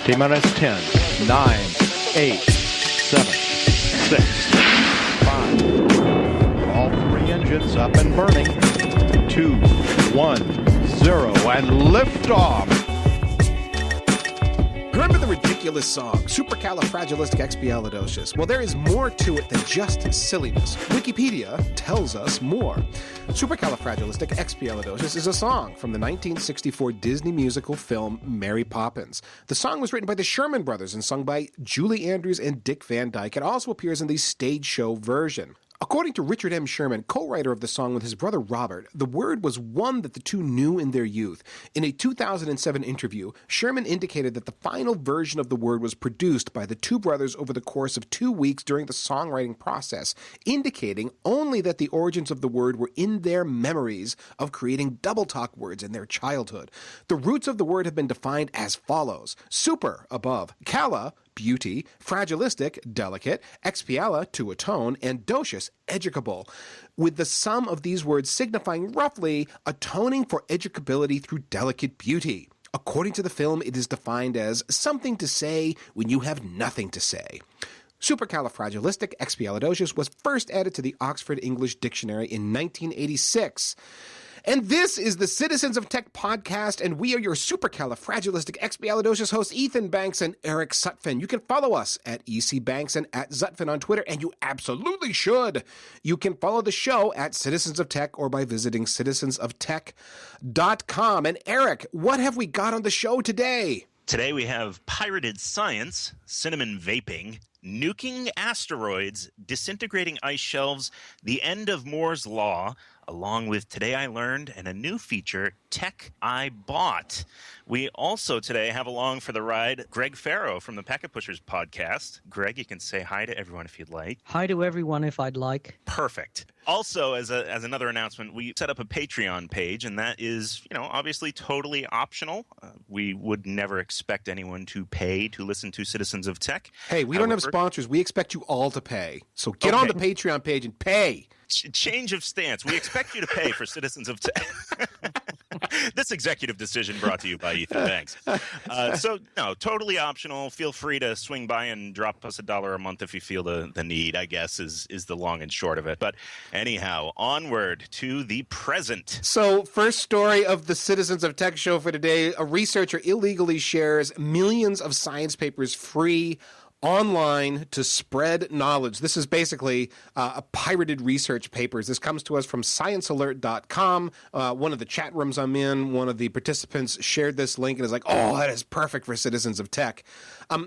T-minus 10, 9, 8, 7, 6, 5. All three engines up and burning. 2, 1, 0, and liftoff. Remember the ridiculous song, Supercalifragilisticexpialidocious? Well, there is more to it than just silliness. Wikipedia tells us more. Supercalifragilisticexpialidocious is a song from the 1964 Disney musical film Mary Poppins. The song was written by the Sherman Brothers and sung by Julie Andrews and Dick Van Dyke. It also appears in the stage show version. According to Richard M. Sherman, co-writer of the song with his brother Robert, the word was one that the two knew in their youth. In a 2007 interview, Sherman indicated that the final version of the word was produced by the two brothers over the course of 2 weeks during the songwriting process, indicating only that the origins of the word were in their memories of creating double-talk words in their childhood. The roots of the word have been defined as follows: super, above; cala, beauty; fragilistic, delicate; expiala, to atone; and docious, educable, with the sum of these words signifying roughly atoning for educability through delicate beauty. According to the film, it is defined as something to say when you have nothing to say. Supercalifragilisticexpialidocious was first added to the Oxford English Dictionary in 1986. And this is the Citizens of Tech podcast, and we are your supercalifragilisticexpialidocious hosts, Ethan Banks and Eric Zutphen. You can follow us at EC Banks and at Zutphen on Twitter, and you absolutely should. You can follow the show at Citizens of Tech or by visiting citizensoftech.com. And Eric, what have we got on the show today? Today we have pirated science, cinnamon vaping, nuking asteroids, disintegrating ice shelves, the end of Moore's Law, along with Today I Learned and a new feature, Tech I Bought. We also today have along for the ride Greg Farrow from the Packet Pushers podcast. Greg, you can say hi to everyone if you'd like. Hi to everyone if I'd like. Perfect. Also, as another announcement, we set up a Patreon page, and that is, obviously totally optional. We would never expect anyone to pay to listen to Citizens of Tech. Hey, we don't have sponsors. We expect you all to pay. So get on the Patreon page and pay. Change of stance. We expect you to pay for Citizens of Tech. This executive decision brought to you by Ethan Banks. No, totally optional. Feel free to swing by and drop us $1 a month if you feel the need, I guess, is the long and short of it. But anyhow, onward to the present. So, first story of the Citizens of Tech show for today. A researcher illegally shares millions of science papers free online to spread knowledge. This is basically a pirated research papers. This comes to us from sciencealert.com. One of the chat rooms I'm in, one of the participants shared this link and is like, oh, that is perfect for Citizens of Tech.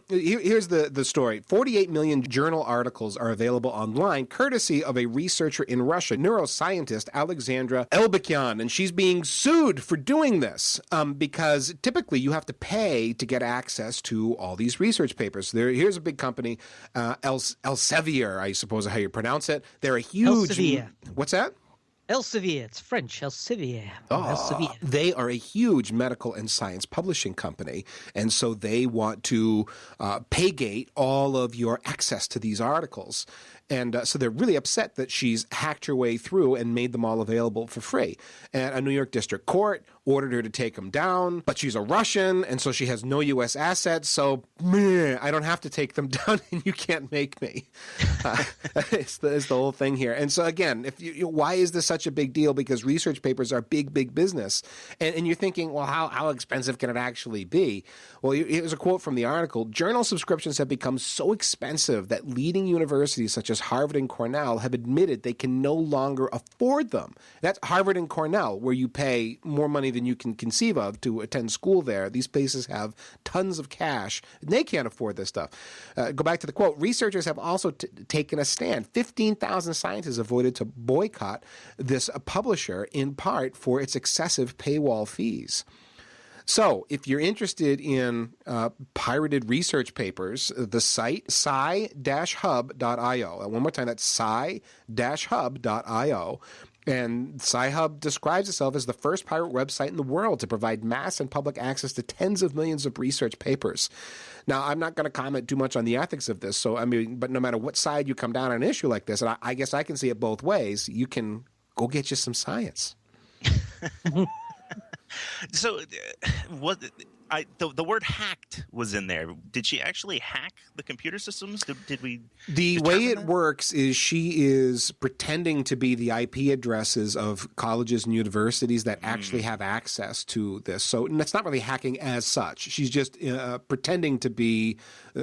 Here's the story. 48 million journal articles are available online, courtesy of a researcher in Russia, neuroscientist Alexandra Elbekyan, and she's being sued for doing this because typically you have to pay to get access to all these research papers. Here's a big company, Elsevier, I suppose is how you pronounce it. They're a huge... Elsevier. What's that? Elsevier. It's French. Elsevier. Elsevier. They are a huge medical and science publishing company, and so they want to paygate all of your access to these articles. And so they're really upset that she's hacked her way through and made them all available for free. And a New York district court ordered her to take them down, but she's a Russian, and so she has no U.S. assets, so I don't have to take them down, and you can't make me. It's the whole thing here. And so, again, why is this such a big deal? Because research papers are big, big business. And you're thinking, well, how expensive can it actually be? Well, here's a quote from the article. Journal subscriptions have become so expensive that leading universities such as Harvard and Cornell have admitted they can no longer afford them. That's Harvard and Cornell, where you pay more money than you can conceive of to attend school there. These places have tons of cash, and they can't afford this stuff. Go back to the quote. Researchers have also taken a stand. 15,000 scientists have voted to boycott this publisher in part for its excessive paywall fees. So, if you're interested in pirated research papers, the site sci-hub.io. One more time, that's sci-hub.io. And Sci-Hub describes itself as the first pirate website in the world to provide mass and public access to tens of millions of research papers. Now, I'm not going to comment too much on the ethics of this, but no matter what side you come down on an issue like this, and I guess I can see it both ways, you can go get you some science. So, The word hacked was in there. Did she actually hack the computer systems? Did we? The way it that? works is she is pretending to be the IP addresses of colleges and universities that actually have access to this. So that's not really hacking as such. She's just pretending to be,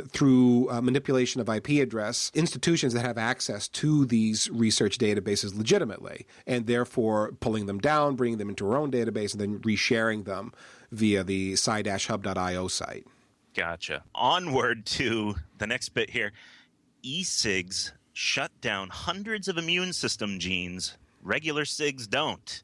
through manipulation of IP address, institutions that have access to these research databases legitimately, and therefore pulling them down, bringing them into her own database, and then resharing them via the sci-hub.io site. Gotcha. Onward to the next bit here. E-cigs shut down hundreds of immune system genes. Regular cigs don't.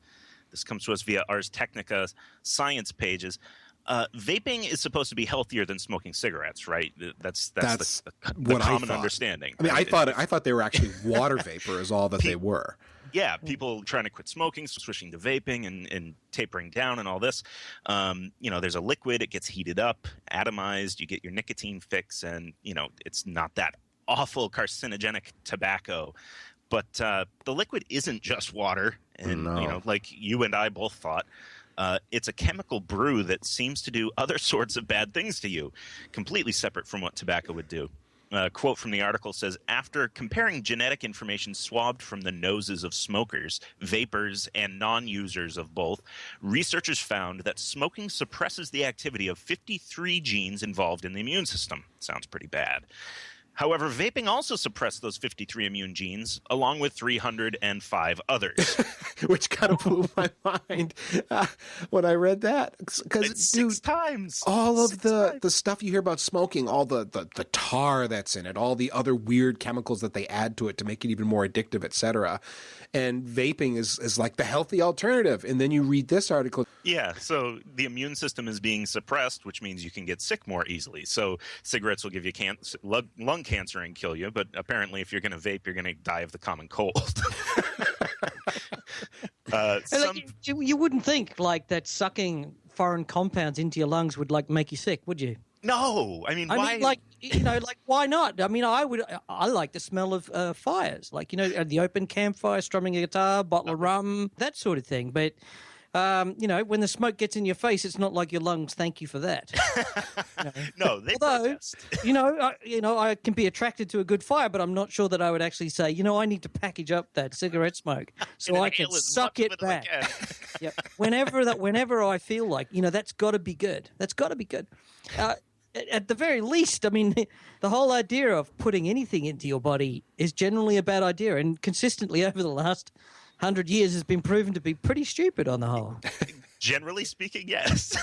This comes to us via Ars Technica science pages. Vaping is supposed to be healthier than smoking cigarettes, right? That's the common understanding. I mean, I thought they were actually water vapor is all that they were. Yeah, people trying to quit smoking, switching to vaping and tapering down and all this. There's a liquid, it gets heated up, atomized, you get your nicotine fix, and, it's not that awful carcinogenic tobacco. But the liquid isn't just water, and, like you and I both thought. It's a chemical brew that seems to do other sorts of bad things to you, completely separate from what tobacco would do. A quote from the article says, after comparing genetic information swabbed from the noses of smokers, vapors, and non-users of both, researchers found that smoking suppresses the activity of 53 genes involved in the immune system. Sounds pretty bad. However, vaping also suppressed those 53 immune genes, along with 305 others. Which kind of blew my mind when I read that. Because, six times. All of the stuff you hear about smoking, all the tar that's in it, all the other weird chemicals that they add to it to make it even more addictive, etc. And vaping is like the healthy alternative. And then you read this article. Yeah, so the immune system is being suppressed, which means you can get sick more easily. So cigarettes will give you lung cancer and kill you, but apparently if you're going to vape, you're going to die of the common cold. You wouldn't think that sucking foreign compounds into your lungs would make you sick, would you? No, I mean, why? Why not? I mean, I like the smell of fires, the open campfire, strumming a guitar, bottle of rum, that sort of thing. But when the smoke gets in your face, it's not like your lungs thank you for that. No, they protest. I can be attracted to a good fire, but I'm not sure that I would actually say, I need to package up that cigarette smoke so I can suck it back. Yeah. Whenever I feel like, that's got to be good. That's got to be good. At the very least, I mean, the whole idea of putting anything into your body is generally a bad idea, and consistently over the last 100 years has been proven to be pretty stupid on the whole. Generally speaking, yes.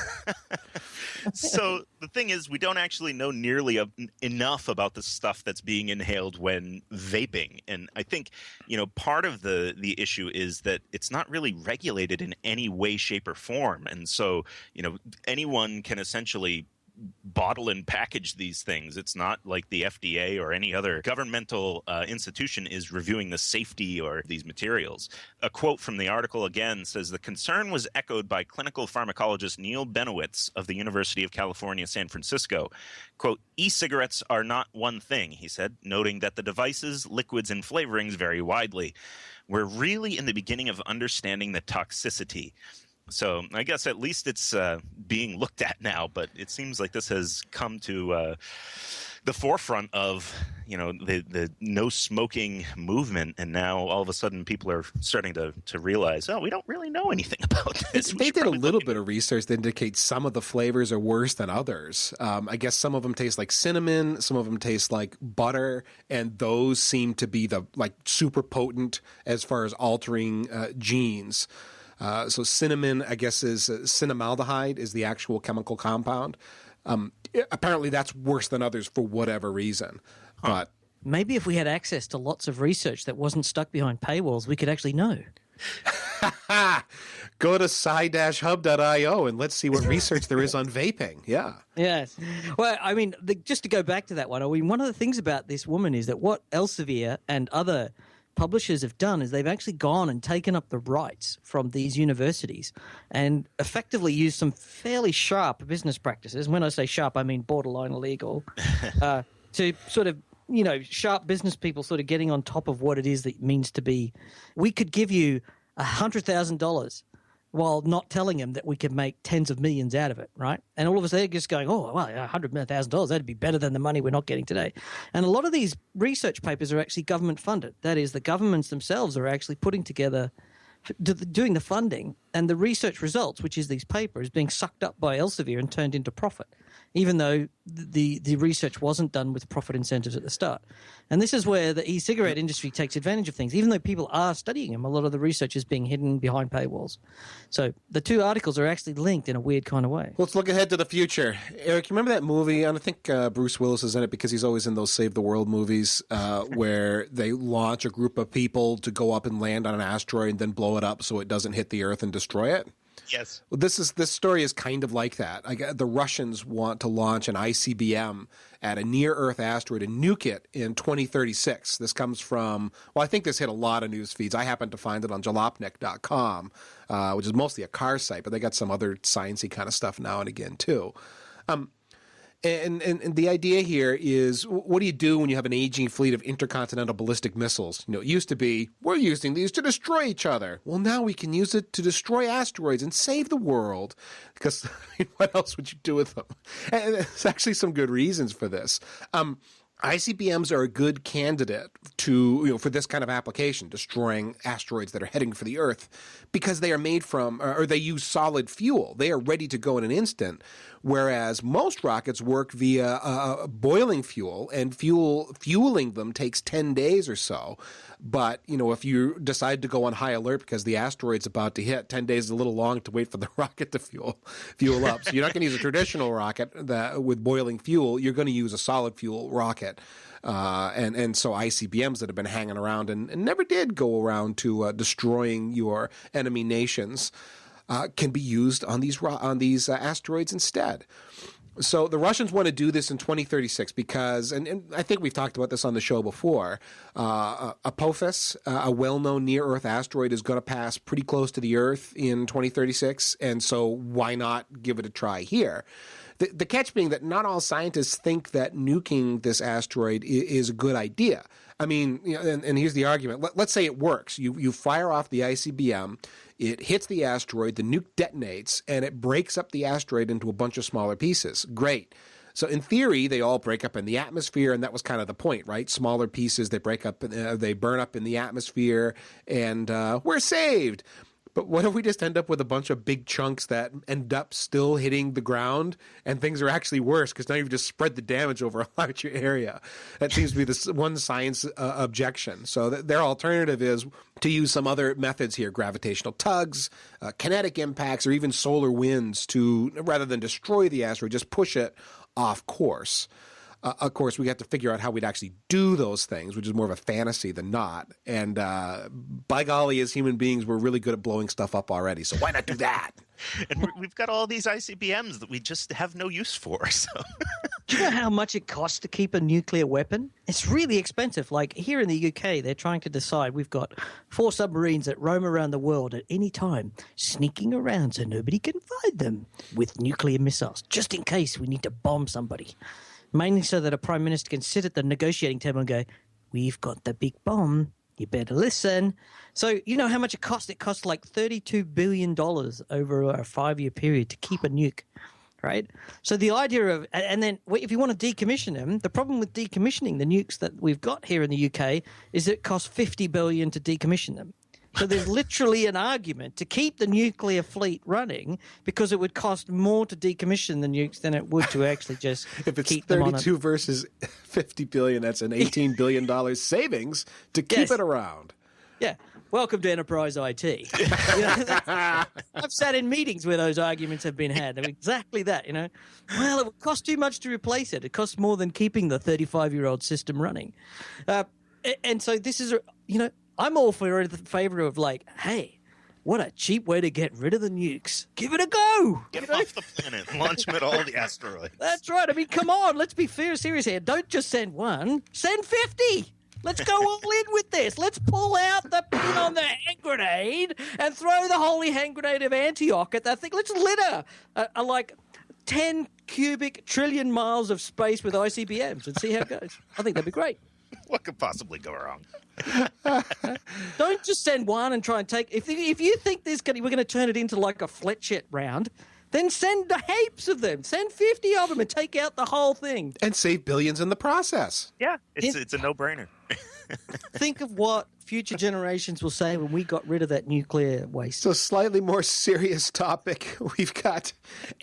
So the thing is, we don't actually know nearly enough about the stuff that's being inhaled when vaping. And I think, part of the issue is that it's not really regulated in any way, shape, or form. And so, anyone can essentially bottle and package these things. It's not like the FDA or any other governmental institution is reviewing the safety or these materials. A quote from the article again says, the concern was echoed by clinical pharmacologist Neil Benowitz of the University of California, San Francisco. Quote, e-cigarettes are not one thing, he said, noting that the devices, liquids, and flavorings vary widely. We're really in the beginning of understanding the toxicity. So I guess at least it's being looked at now, but it seems like this has come to the forefront of, the no smoking movement. And now all of a sudden people are starting to realize, we don't really know anything about this. They did a little bit of research that indicates some of the flavors are worse than others. I guess some of them taste like cinnamon, some of them taste like butter, and those seem to be the super potent as far as altering genes. So cinnamon, I guess, is cinnamaldehyde is the actual chemical compound. Apparently that's worse than others for whatever reason. But maybe if we had access to lots of research that wasn't stuck behind paywalls, we could actually know. Go to sci-hub.io and let's see what research there is on vaping. Yeah. Yes. Well, I mean, just to go back to that one, one of the things about this woman is that what Elsevier and other publishers have done is they've actually gone and taken up the rights from these universities and effectively used some fairly sharp business practices. When I say sharp, I mean borderline illegal, to sort of, sharp business people sort of getting on top of what it is that it means to be. We could give you $100,000 while not telling them that we could make tens of millions out of it, right? And all of us, they're just going, oh, well, $100,000, that'd be better than the money we're not getting today. And a lot of these research papers are actually government funded. That is, the governments themselves are actually putting together, doing the funding, and the research results, which is these papers, being sucked up by Elsevier and turned into profit, even though the research wasn't done with profit incentives at the start. And this is where the e-cigarette industry takes advantage of things. Even though people are studying them, a lot of the research is being hidden behind paywalls. So the two articles are actually linked in a weird kind of way. Let's look ahead to the future. Eric, you remember that movie? And I think Bruce Willis is in it because he's always in those Save the World movies where they launch a group of people to go up and land on an asteroid and then blow it up so it doesn't hit the Earth and destroy it. Yes. Well, this story is kind of like that. The Russians want to launch an ICBM at a near-Earth asteroid and nuke it in 2036. This comes from, well, I think this hit a lot of news feeds. I happen to find it on jalopnik.com, which is mostly a car site, but they got some other sciencey kind of stuff now and again, too. And the idea here is, what do you do when you have an aging fleet of intercontinental ballistic missiles? You know, it used to be, we're using these to destroy each other. Well, now we can use it to destroy asteroids and save the world. Because what else would you do with them? And there's actually some good reasons for this. ICBMs are a good candidate for this kind of application, destroying asteroids that are heading for the Earth, because they are made from, or they use solid fuel. They are ready to go in an instant, whereas most rockets work via boiling fuel, and fueling them takes 10 days or so. But, if you decide to go on high alert because the asteroid's about to hit, 10 days is a little long to wait for the rocket to fuel up. So you're not going to use a traditional rocket with boiling fuel. You're going to use a solid fuel rocket. And so ICBMs that have been hanging around and never did go around to destroying your enemy nations can be used on these asteroids instead. So the Russians want to do this in 2036 because, and I think we've talked about this on the show before, Apophis, a well-known near-Earth asteroid, is going to pass pretty close to the Earth in 2036, and so why not give it a try here? The catch being that not all scientists think that nuking this asteroid is a good idea. I mean, and here's the argument. Let's say it works. You fire off the ICBM, it hits the asteroid, the nuke detonates, and it breaks up the asteroid into a bunch of smaller pieces. Great. So in theory, they all break up in the atmosphere, and that was kind of the point, right? Smaller pieces, they burn up in the atmosphere, and we're saved. But what if we just end up with a bunch of big chunks that end up still hitting the ground, and things are actually worse because now you've just spread the damage over a larger area? That seems to be the one science objection. So their alternative is to use some other methods here, gravitational tugs, kinetic impacts, or even solar winds to, rather than destroy the asteroid, just push it off course. Of course, we have to figure out how we'd actually do those things, which is more of a fantasy than not. And by golly, as human beings, we're really good at blowing stuff up already. So why not do that? And we've got all these ICBMs that we just have no use for. So. Do you know how much it costs to keep a nuclear weapon? It's really expensive. Like here in the UK, they're trying to decide. We've got 4 submarines that roam around the world at any time, sneaking around so nobody can find them with nuclear missiles, just in case we need to bomb somebody. Mainly so that a prime minister can sit at the negotiating table and go, we've got the big bomb, you better listen. So you know how much it costs? It costs like $32 billion over a 5-year period to keep a nuke, right? So the idea of, and then if you want to decommission them, the problem with decommissioning the nukes that we've got here in the UK is it costs $50 billion to decommission them. So there's literally an argument to keep the nuclear fleet running because it would cost more to decommission the nukes than it would to actually just if it's keep 32 versus 50 billion, that's an $18 billion savings to keep it around. Yeah. Welcome to Enterprise IT. I've sat in meetings where those arguments have been had. They're exactly that, Well, it would cost too much to replace it. It costs more than keeping the 35-year-old system running. And so this is, I'm all for the favor of hey, what a cheap way to get rid of the nukes. Give it a go. Get off the planet and launch them at all the asteroids. That's right. I mean, come on. Let's be serious here. Don't just send one. Send 50. Let's go all in with this. Let's pull out the pin on the hand grenade and throw the holy hand grenade of Antioch at that thing. Let's litter 10 cubic trillion miles of space with ICBMs and see how it goes. I think that'd be great. What could possibly go wrong? Don't just send one and try and take. If you think we're going to turn it into like a Fletchet round, then send heaps of them. Send 50 of them and take out the whole thing. And save billions in the process. Yeah, it's a no-brainer. Think of what future generations will say when we got rid of that nuclear waste. So, slightly more serious topic. We've got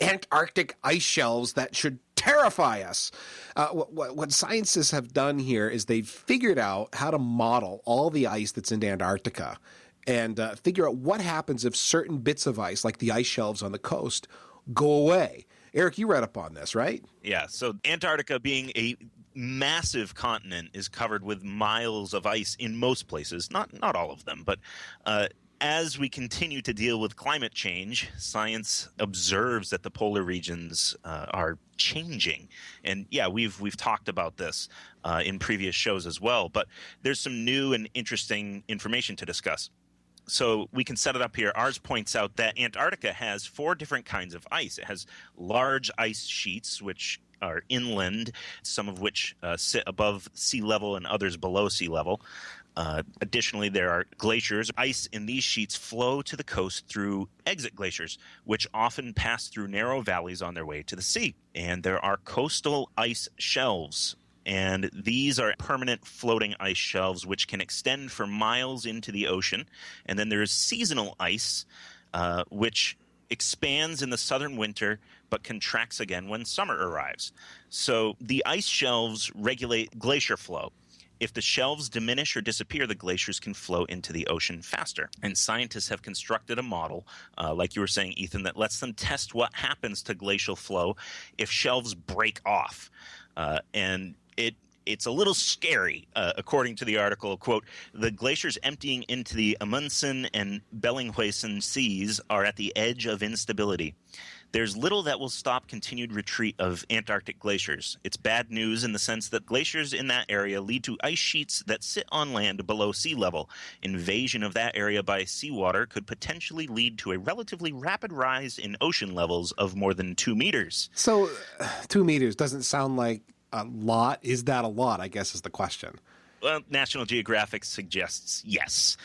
Antarctic ice shelves that should terrify us. What scientists have done here is they've figured out how to model all the ice that's in Antarctica and figure out what happens if certain bits of ice, like the ice shelves on the coast, go away. Eric, you read up on this, right? Yeah, so Antarctica, being a massive continent, is covered with miles of ice in most places, not all of them, but as we continue to deal with climate change, science observes that the polar regions are changing. And yeah, we've talked about this in previous shows as well, but there's some new and interesting information to discuss. So we can set it up here. Ours points out that Antarctica has 4 different kinds of ice. It has large ice sheets, which are inland, some of which sit above sea level and others below sea level. Additionally, there are glaciers. Ice in these sheets flow to the coast through exit glaciers, which often pass through narrow valleys on their way to the sea. And there are coastal ice shelves. And these are permanent floating ice shelves which can extend for miles into the ocean. And then there is seasonal ice, which expands in the southern winter but contracts again when summer arrives. So the ice shelves regulate glacier flow. If the shelves diminish or disappear, the glaciers can flow into the ocean faster. And scientists have constructed a model, like you were saying, Ethan, that lets them test what happens to glacial flow if shelves break off. And it's a little scary, according to the article. Quote, the glaciers emptying into the Amundsen and Bellingshausen seas are at the edge of instability. There's little that will stop continued retreat of Antarctic glaciers. It's bad news in the sense that glaciers in that area lead to ice sheets that sit on land below sea level. Invasion of that area by seawater could potentially lead to a relatively rapid rise in ocean levels of more than 2 meters. So 2 meters doesn't sound like a lot. Is that a lot, I guess, is the question. Well, National Geographic suggests yes.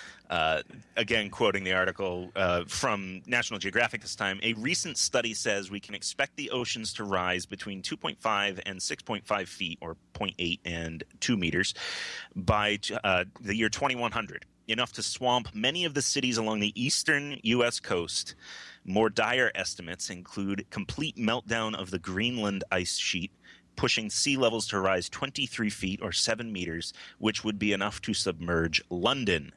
Again, quoting the article from National Geographic this time, a recent study says we can expect the oceans to rise between 2.5 and 6.5 feet, or 0.8 and 2 meters, by the year 2100, enough to swamp many of the cities along the eastern U.S. coast. More dire estimates include complete meltdown of the Greenland ice sheet, pushing sea levels to rise 23 feet or 7 meters, which would be enough to submerge London.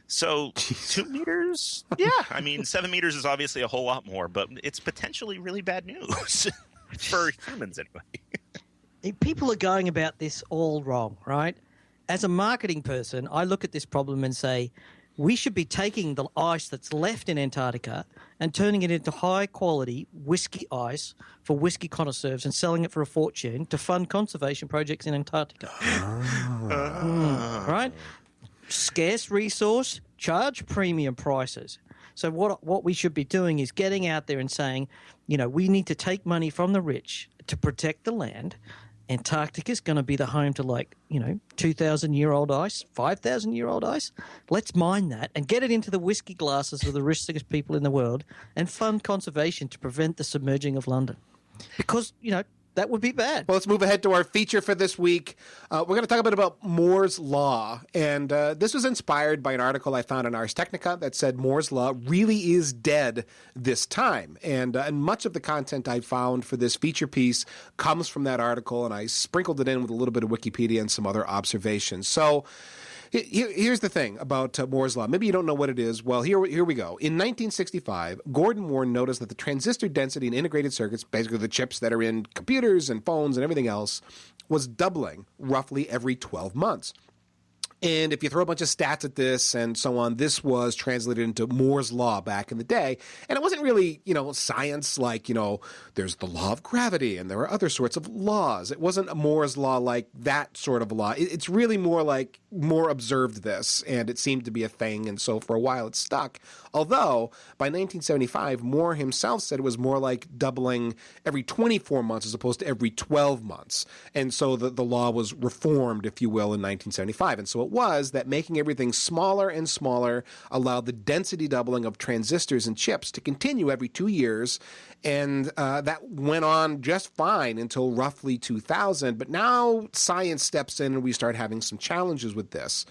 So 2 meters? Yeah. I mean, 7 meters is obviously a whole lot more, but it's potentially really bad news for humans anyway. People are going about this all wrong, right? As a marketing person, I look at this problem and say, we should be taking the ice that's left in Antarctica and turning it into high-quality whiskey ice for whiskey connoisseurs and selling it for a fortune to fund conservation projects in Antarctica. Right? Scarce resource, charge premium prices. So what we should be doing is getting out there and saying, you know, we need to take money from the rich to protect the land. Antarctica is going to be the home to 2,000-year-old ice, 5,000-year-old ice. Let's mine that and get it into the whiskey glasses of the richest people in the world and fund conservation to prevent the submerging of London. Because, that would be bad. Well, let's move ahead to our feature for this week. We're going to talk a bit about Moore's Law. And this was inspired by an article I found in Ars Technica that said Moore's Law really is dead this time. And much of the content I found for this feature piece comes from that article, and I sprinkled it in with a little bit of Wikipedia and some other observations. So here's the thing about Moore's Law. Maybe you don't know what it is. Well, here we go. In 1965, Gordon Moore noticed that the transistor density in integrated circuits, basically the chips that are in computers and phones and everything else, was doubling roughly every 12 months. And if you throw a bunch of stats at this and so on, this was translated into Moore's Law back in the day. And it wasn't really, science like, there's the law of gravity and there are other sorts of laws. It wasn't a Moore's Law like that sort of law. It's really more like Moore observed this and it seemed to be a thing. And so for a while it stuck. Although by 1975, Moore himself said it was more like doubling every 24 months as opposed to every 12 months. And so the law was reformed, if you will, in 1975. And so it was that making everything smaller and smaller allowed the density doubling of transistors and chips to continue every 2 years. And that went on just fine until roughly 2000. But now science steps in and we start having some challenges with this.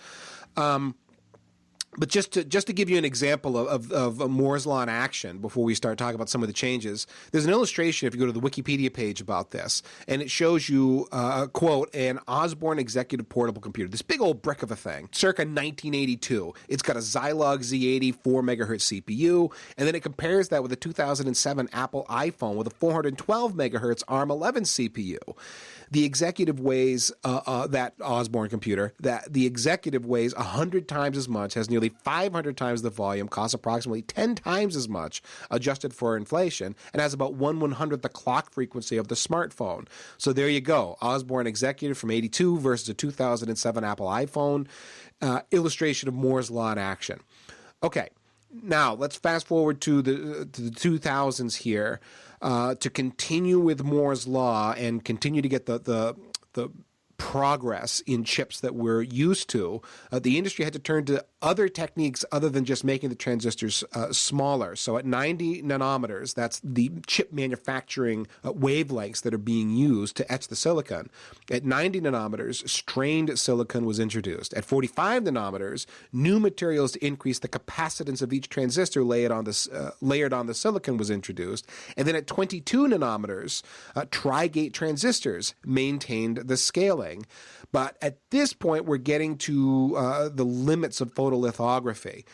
But just to give you an example of Moore's Law in action before we start talking about some of the changes, there's an illustration if you go to the Wikipedia page about this, and it shows you, quote, an Osborne executive portable computer, this big old brick of a thing, circa 1982. It's got a Zilog Z80 4 megahertz CPU, and then it compares that with a 2007 Apple iPhone with a 412 megahertz ARM11 CPU. The executive weighs, that Osborne computer, that the executive weighs 100 times as much, has nearly 500 times the volume, costs approximately 10 times as much, adjusted for inflation, and has about 1/100th the clock frequency of the smartphone. So there you go. Osborne executive from 82 versus a 2007 Apple iPhone. Illustration of Moore's Law in action. Okay. Now, let's fast forward to the 2000s here to continue with Moore's Law and continue to get the progress in chips that we're used to. The industry had to turn to other techniques other than just making the transistors smaller. So at 90 nanometers, that's the chip manufacturing wavelengths that are being used to etch the silicon. At 90 nanometers, strained silicon was introduced. At 45 nanometers, new materials to increase the capacitance of each transistor layered on the silicon was introduced. And then at 22 nanometers, tri-gate transistors maintained the scaling. But at this point, we're getting to the limits of photolithography.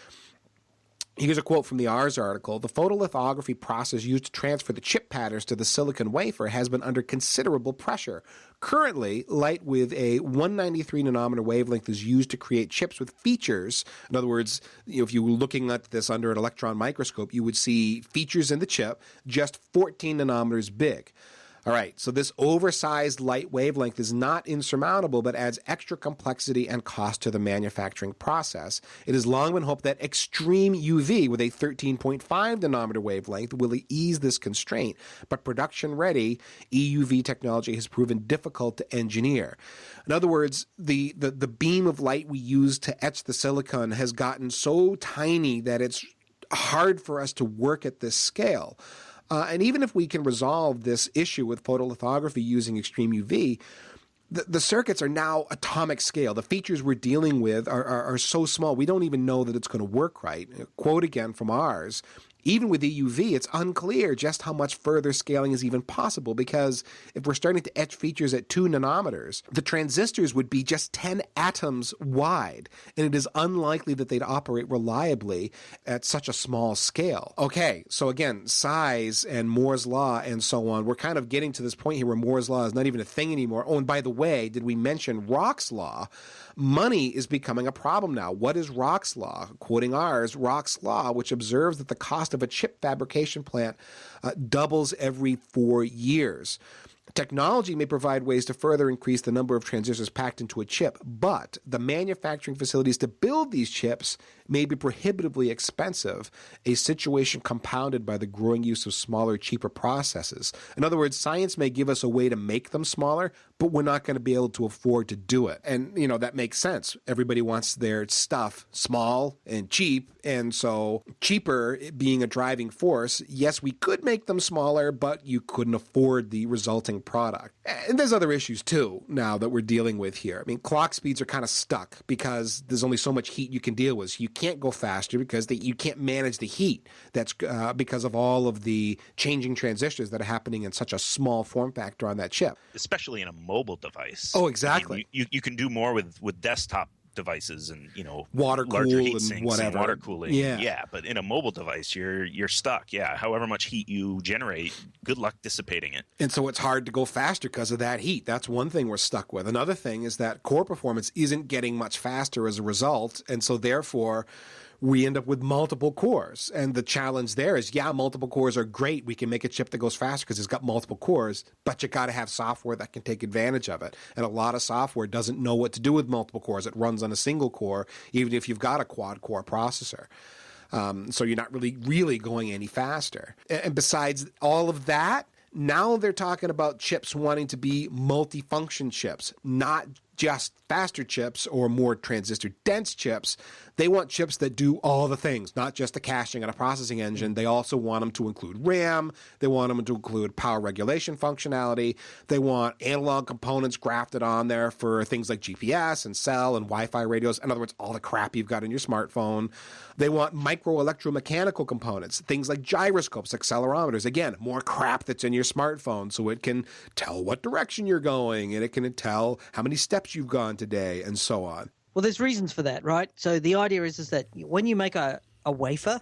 Here's a quote from the Ars article. The photolithography process used to transfer the chip patterns to the silicon wafer has been under considerable pressure. Currently, light with a 193 nanometer wavelength is used to create chips with features. In other words, if you were looking at this under an electron microscope, you would see features in the chip just 14 nanometers big. All right, so this oversized light wavelength is not insurmountable, but adds extra complexity and cost to the manufacturing process. It has long been hoped that extreme UV with a 13.5 nanometer wavelength will ease this constraint, but production-ready EUV technology has proven difficult to engineer. In other words, the beam of light we use to etch the silicon has gotten so tiny that it's hard for us to work at this scale. And even if we can resolve this issue with photolithography using extreme UV, the circuits are now atomic scale. The features we're dealing with are so small, we don't even know that it's going to work right. Quote again from Ars. Even with EUV, it's unclear just how much further scaling is even possible, because if we're starting to etch features at 2 nanometers, the transistors would be just 10 atoms wide, and it is unlikely that they'd operate reliably at such a small scale. Okay, so again, size and Moore's Law and so on, we're kind of getting to this point here where Moore's Law is not even a thing anymore. Oh, and by the way, did we mention Rock's Law? Money is becoming a problem now. What is Rock's Law? Quoting Ars, Rock's Law, which observes that the cost of a chip fabrication plant doubles every 4 years. Technology may provide ways to further increase the number of transistors packed into a chip, but the manufacturing facilities to build these chips may be prohibitively expensive, a situation compounded by the growing use of smaller, cheaper processes. In other words, science may give us a way to make them smaller, but we're not going to be able to afford to do it. And, that makes sense. Everybody wants their stuff small and cheap, and so cheaper being a driving force, yes, we could make them smaller, but you couldn't afford the resulting product. And there's other issues, too, now that we're dealing with here. I mean, clock speeds are kind of stuck because there's only so much heat you can deal with. So you can't go faster because you can't manage the heat. That's because of all of the changing transistors that are happening in such a small form factor on that chip. Especially in a mobile device. Oh, exactly. I mean, you can do more with desktop devices and, water larger cool heat and sinks whatever. and water cooling. Yeah. But in a mobile device, you're stuck. Yeah. However much heat you generate, good luck dissipating it. And so it's hard to go faster because of that heat. That's one thing we're stuck with. Another thing is that core performance isn't getting much faster as a result. And so therefore, we end up with multiple cores. And the challenge there is, multiple cores are great. We can make a chip that goes faster because it's got multiple cores, but you got to have software that can take advantage of it. And a lot of software doesn't know what to do with multiple cores. It runs on a single core, even if you've got a quad-core processor. So you're not really going any faster. And besides all of that, now they're talking about chips wanting to be multifunction chips, not just faster chips or more transistor dense chips. They want chips that do all the things, not just the caching and a processing engine. They also want them to include RAM. They want them to include power regulation functionality. They want analog components grafted on there for things like GPS and cell and Wi-Fi radios. In other words, all the crap you've got in your smartphone. They want micro electromechanical components, things like gyroscopes, accelerometers. Again, more crap that's in your smartphone so it can tell what direction you're going and it can tell how many steps you've gone today and so on. Well, there's reasons for that, right? So the idea is that when you make a wafer,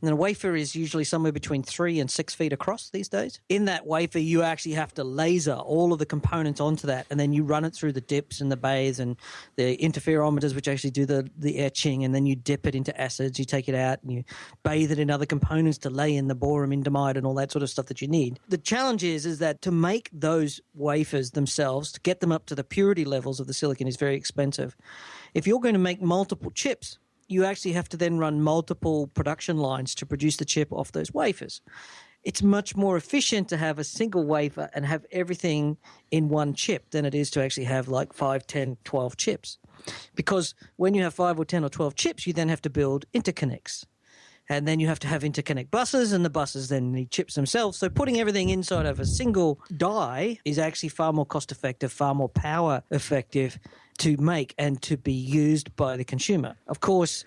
and a wafer is usually somewhere between 3 and 6 feet across these days. In that wafer, you actually have to laser all of the components onto that, and then you run it through the dips and the bathes and the interferometers, which actually do the etching, and then you dip it into acids, you take it out, and you bathe it in other components to lay in the boron indamide and all that sort of stuff that you need. The challenge is that to make those wafers themselves, to get them up to the purity levels of the silicon is very expensive. If you're going to make multiple chips, you actually have to then run multiple production lines to produce the chip off those wafers. It's much more efficient to have a single wafer and have everything in one chip than it is to actually have like 5, 10, 12 chips. Because when you have 5 or 10 or 12 chips, you then have to build interconnects. And then you have to have interconnect buses, and the buses then need chips themselves. So putting everything inside of a single die is actually far more cost-effective, far more power-effective to make and to be used by the consumer. Of course,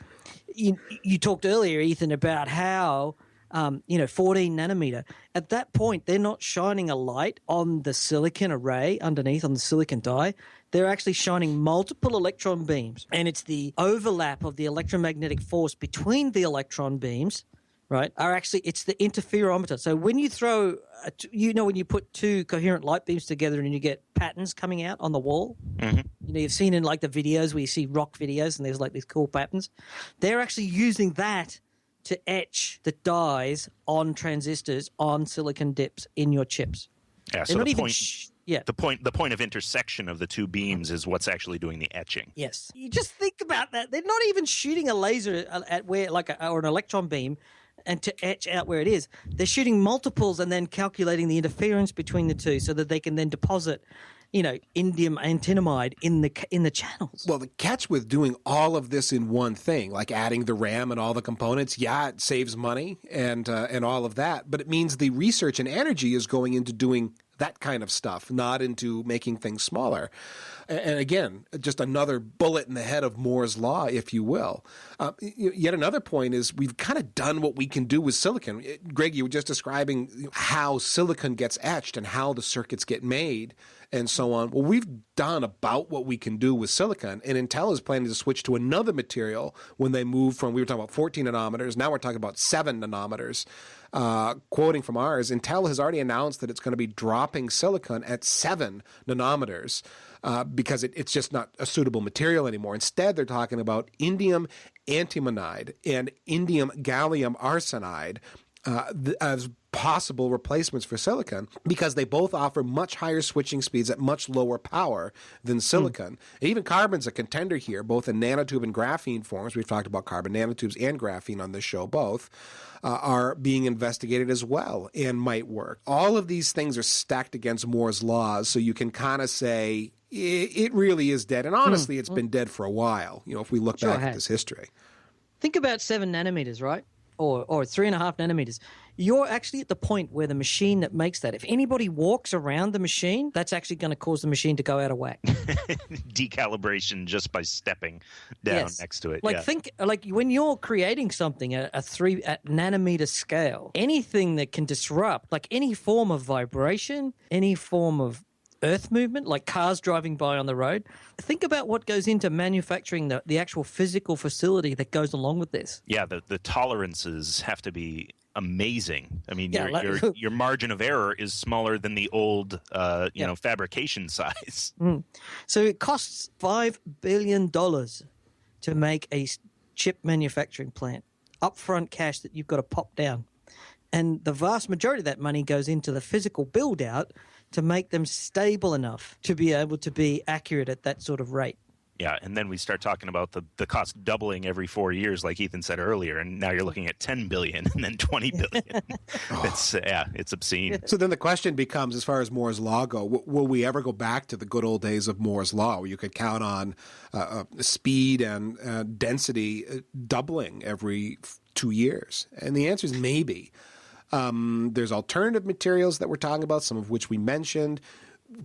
you talked earlier, Ethan, about how 14 nanometer. At that point, they're not shining a light on the silicon array underneath on the silicon die. They're actually shining multiple electron beams, and it's the overlap of the electromagnetic force between the electron beams, right, it's the interferometer. So when you throw, when you put two coherent light beams together and you get patterns coming out on the wall, you've seen in like the videos where you see rock videos and there's like these cool patterns. They're actually using that to etch the dyes on transistors on silicon dips in your chips. Yeah, so the point of intersection of the two beams is what's actually doing the etching. Yes. You just think about that. They're not even shooting a laser at where or an electron beam and to etch out where it is. They're shooting multiples and then calculating the interference between the two so that they can then deposit indium antinomide in the channels. Well, the catch with doing all of this in one thing, like adding the RAM and all the components, it saves money and all of that, but it means the research and energy is going into doing that kind of stuff, not into making things smaller. And again, just another bullet in the head of Moore's Law, if you will. Yet another point is we've kind of done what we can do with silicon. Greg, you were just describing how silicon gets etched and how the circuits get made and so on. Well, we've done about what we can do with silicon, and Intel is planning to switch to another material when they move from, we were talking about 14 nanometers, now we're talking about 7 nanometers. Quoting from ours, Intel has already announced that it's going to be dropping silicon at 7 nanometers because it's just not a suitable material anymore. Instead, they're talking about indium antimonide and indium gallium arsenide as possible replacements for silicon because they both offer much higher switching speeds at much lower power than silicon. Even carbon's a contender here, both in nanotube and graphene forms. We've talked about carbon nanotubes and graphene on this show, both. Are being investigated as well and might work. All of these things are stacked against Moore's laws, so you can kind of say it really is dead. And honestly, it's been dead for a while, if we look back at this history. Think about 7 nanometers, right? Or 3.5 nanometers. You're actually at the point where the machine that makes that, if anybody walks around the machine, that's actually going to cause the machine to go out of whack. Decalibration just by stepping down next to it. Think when you're creating something at 3 nanometer scale, anything that can disrupt, like any form of vibration, any form of earth movement, like cars driving by on the road. Think about what goes into manufacturing the actual physical facility that goes along with this. Yeah, the tolerances have to be amazing. I mean, Yeah, your margin of error is smaller than the old fabrication size. So it costs $5 billion to make a chip manufacturing plant, upfront cash that you've got to pop down. And the vast majority of that money goes into the physical build-out to make them stable enough to be able to be accurate at that sort of rate. Yeah, and then we start talking about the cost doubling every 4 years, like Ethan said earlier, and now you're looking at $10 billion and then $20 billion. It's obscene. So then the question becomes, as far as Moore's Law go, will we ever go back to the good old days of Moore's Law, where you could count on speed and density doubling every 2 years? And the answer is maybe. There's alternative materials that we're talking about, some of which we mentioned.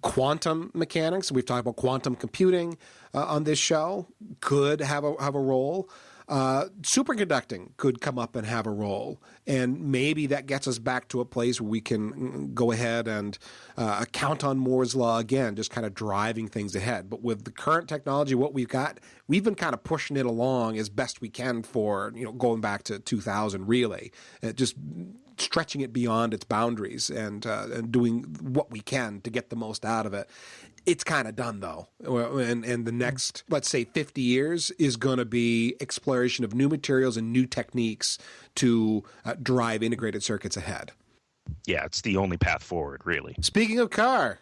Quantum mechanics, we've talked about quantum computing on this show, could have a role. Superconducting could come up and have a role, and maybe that gets us back to a place where we can go ahead and count on Moore's Law again, just kind of driving things ahead. But with the current technology, what we've got, we've been kind of pushing it along as best we can for, going back to 2000, really, just stretching it beyond its boundaries and doing what we can to get the most out of it. It's kind of done, though. And the next, let's say, 50 years is going to be exploration of new materials and new techniques to drive integrated circuits ahead. Yeah, it's the only path forward, really. Speaking of car,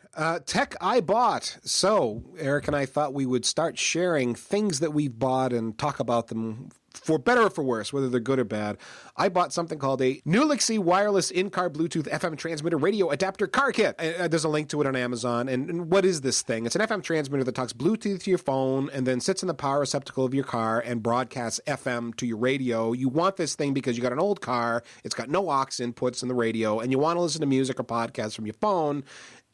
tech I bought. So Eric and I thought we would start sharing things that we've bought and talk about them for better or for worse, whether they're good or bad. I bought something called a nuking wireless in-car Bluetooth FM transmitter radio adapter car kit. There's a link to it on Amazon. And what is this thing? It's an FM transmitter that talks Bluetooth to your phone and then sits in the power receptacle of your car and broadcasts FM to your radio. You want this thing because you got an old car, it's got no aux inputs in the radio, and you want to listen to music or podcasts from your phone.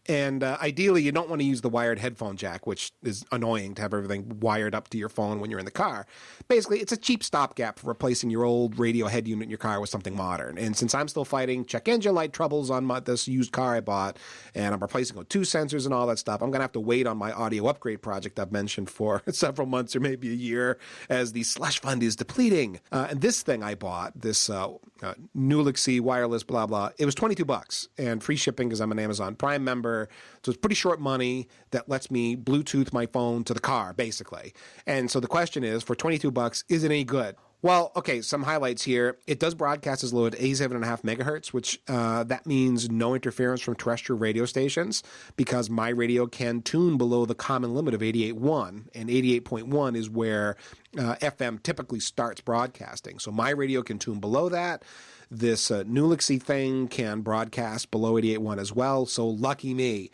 And ideally, you don't want to use the wired headphone jack, which is annoying to have everything wired up to your phone when you're in the car. Basically, it's a cheap stopgap for replacing your old radio head unit in your car with something modern. And since I'm still fighting check engine light troubles on this used car I bought, and I'm replacing with 2 sensors and all that stuff, I'm going to have to wait on my audio upgrade project I've mentioned for several months or maybe a year as the slush fund is depleting. And this thing I bought, this nuking wireless blah blah, it was $22 and free shipping because I'm an Amazon Prime member. So it's pretty short money that lets me Bluetooth my phone to the car, basically. And so the question is, for $22, is it any good? Well, okay, some highlights here. It does broadcast as low as 87.5 megahertz, which that means no interference from terrestrial radio stations, because my radio can tune below the common limit of 88.1, and 88.1 is where FM typically starts broadcasting. So my radio can tune below that. This nuking thing can broadcast below 88.1 as well, so lucky me.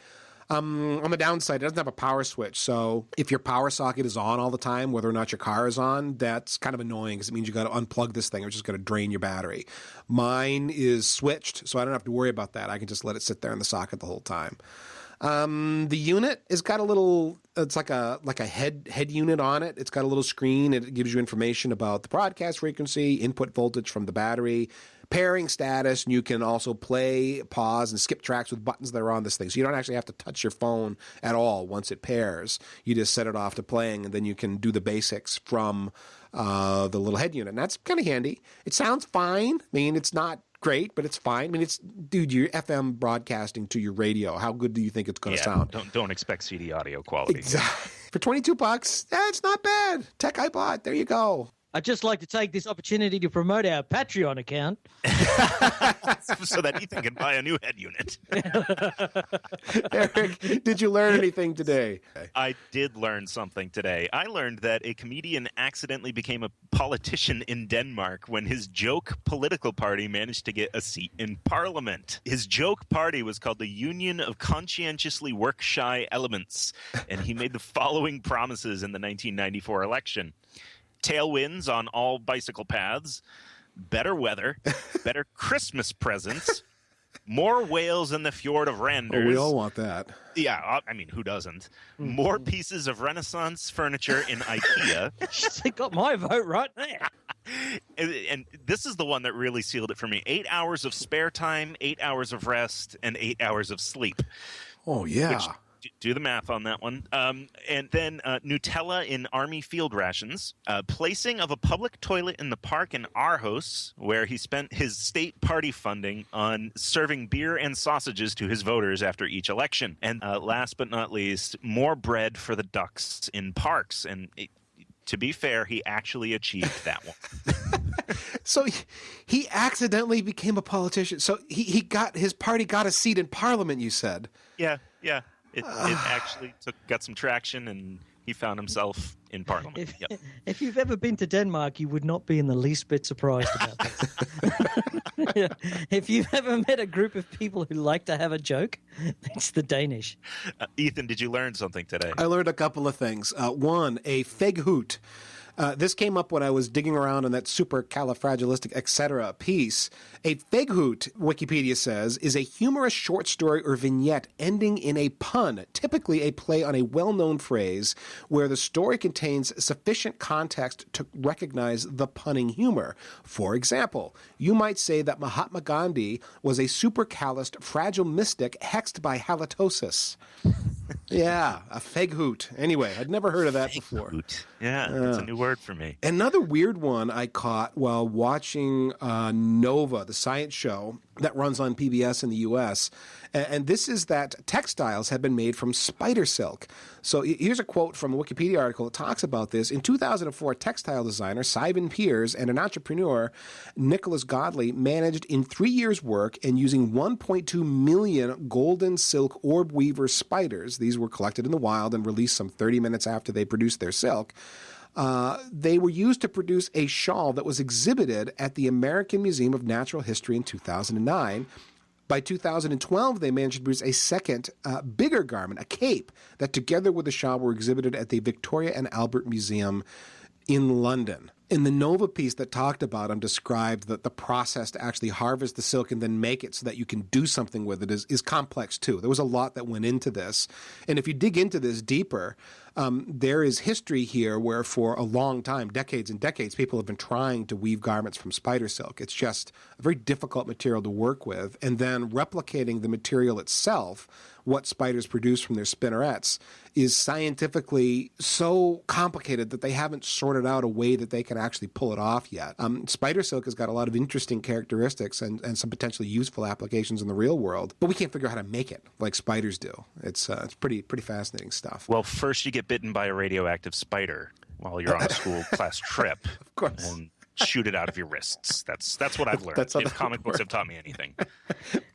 On the downside, it doesn't have a power switch, so if your power socket is on all the time, whether or not your car is on, that's kind of annoying because it means you got to unplug this thing, or it's just going to drain your battery. Mine is switched, so I don't have to worry about that. I can just let it sit there in the socket the whole time. The unit has got a little, it's like a head unit on it. It's got a little screen. It gives you information about the broadcast frequency, input voltage from the battery, pairing status, and you can also play, pause, and skip tracks with buttons that are on this thing. So you don't actually have to touch your phone at all once it pairs. You just set it off to playing, and then you can do the basics from the little head unit. And that's kind of handy. It sounds fine. I mean, it's not great, but it's fine. I mean, dude, you're FM broadcasting to your radio. How good do you think it's going to sound? Don't expect CD audio quality. Exactly. For $22, it's not bad. Tech I bought. There you go. I'd just like to take this opportunity to promote our Patreon account. So that Ethan can buy a new head unit. Eric, did you learn anything today? I did learn something today. I learned that a comedian accidentally became a politician in Denmark when his joke political party managed to get a seat in parliament. His joke party was called the Union of Conscientiously Work-Shy Elements, and he made the following promises in the 1994 election. Tailwinds on all bicycle paths, better weather, better Christmas presents, more whales in the fjord of Randers. Oh, we all want that. Yeah, I mean, who doesn't? More pieces of Renaissance furniture in IKEA. They got my vote right there. And this is the one that really sealed it for me. 8 hours of spare time, 8 hours of rest, and 8 hours of sleep. Oh, yeah. Which, Do the math on that one. And then Nutella in Army field rations. Placing of a public toilet in the park in Aarhus, where he spent his state party funding on serving beer and sausages to his voters after each election. And last but not least, more bread for the ducks in parks. And to be fair, he actually achieved that one. So he accidentally became a politician. So he got his party got a seat in Parliament, you said. Yeah. It actually got some traction, and he found himself in Parliament. If you've ever been to Denmark, you would not be in the least bit surprised about that. Yeah. If you've ever met a group of people who like to have a joke, it's the Danish. Ethan, did you learn something today? I learned a couple of things. One, a feghoot. This came up when I was digging around on that supercalifragilistic, etc. piece. A feghoot, Wikipedia says, is a humorous short story or vignette ending in a pun, typically a play on a well-known phrase where the story contains sufficient context to recognize the punning humor. For example, you might say that Mahatma Gandhi was a supercalist, fragile mystic hexed by halitosis. Yeah, a feghoot. Anyway, I'd never heard of that before. Yeah, that's a new word for me. Another weird one I caught while watching Nova, the science show that runs on PBS in the U.S., and this is that textiles have been made from spider silk. So here's a quote from a Wikipedia article that talks about this. In 2004, textile designer Simon Piers and an entrepreneur, Nicholas Godley, managed in 3 years' work and using 1.2 million golden silk orb weaver spiders. These were collected in the wild and released some 30 minutes after they produced their silk. They were used to produce a shawl that was exhibited at the American Museum of Natural History in 2009. By 2012, they managed to produce a second, bigger garment, a cape, that together with the shawl were exhibited at the Victoria and Albert Museum in London. In the Nova piece that talked about them, described that the process to actually harvest the silk and then make it so that you can do something with it is complex too. There was a lot that went into this. And if you dig into this deeper, there is history here where for a long time, decades and decades, people have been trying to weave garments from spider silk. It's just a very difficult material to work with. And then replicating the material itself, what spiders produce from their spinnerets, is scientifically so complicated that they haven't sorted out a way that they can actually pull it off yet. Spider silk has got a lot of interesting characteristics and some potentially useful applications in the real world, but we can't figure out how to make it like spiders do. It's pretty fascinating stuff. Well, first you get bitten by a radioactive spider while you're on a school class trip. Of course. And shoot it out of your wrists. That's what I've learned. If comic books have taught me anything.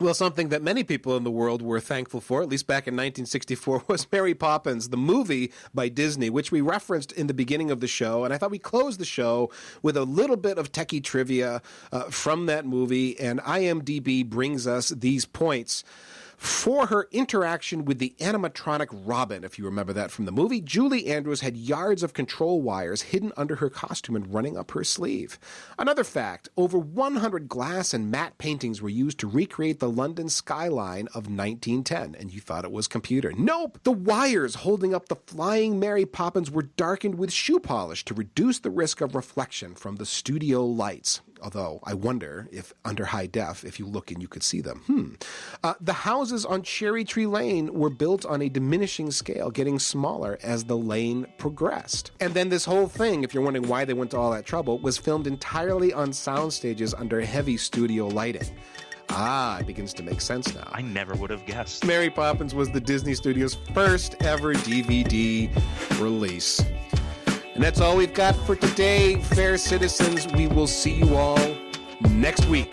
Well, something that many people in the world were thankful for, at least back in 1964, was Mary Poppins, the movie by Disney, which we referenced in the beginning of the show. And I thought we closed the show with a little bit of techie trivia from that movie. And IMDb brings us these points. For her interaction with the animatronic Robin, if you remember that from the movie, Julie Andrews had yards of control wires hidden under her costume and running up her sleeve. Another fact, over 100 glass and matte paintings were used to recreate the London skyline of 1910, and you thought it was computer. Nope! The wires holding up the flying Mary Poppins were darkened with shoe polish to reduce the risk of reflection from the studio lights. Although I wonder if under high def, if you look and you could see them. The houses on Cherry Tree Lane were built on a diminishing scale, getting smaller as the lane progressed. And then this whole thing, if you're wondering why they went to all that trouble, was filmed entirely on sound stages under heavy studio lighting. It begins to make sense now. I never would have guessed. Mary Poppins was the Disney Studios' first ever DVD release. And that's all we've got for today, fair citizens. We will see you all next week.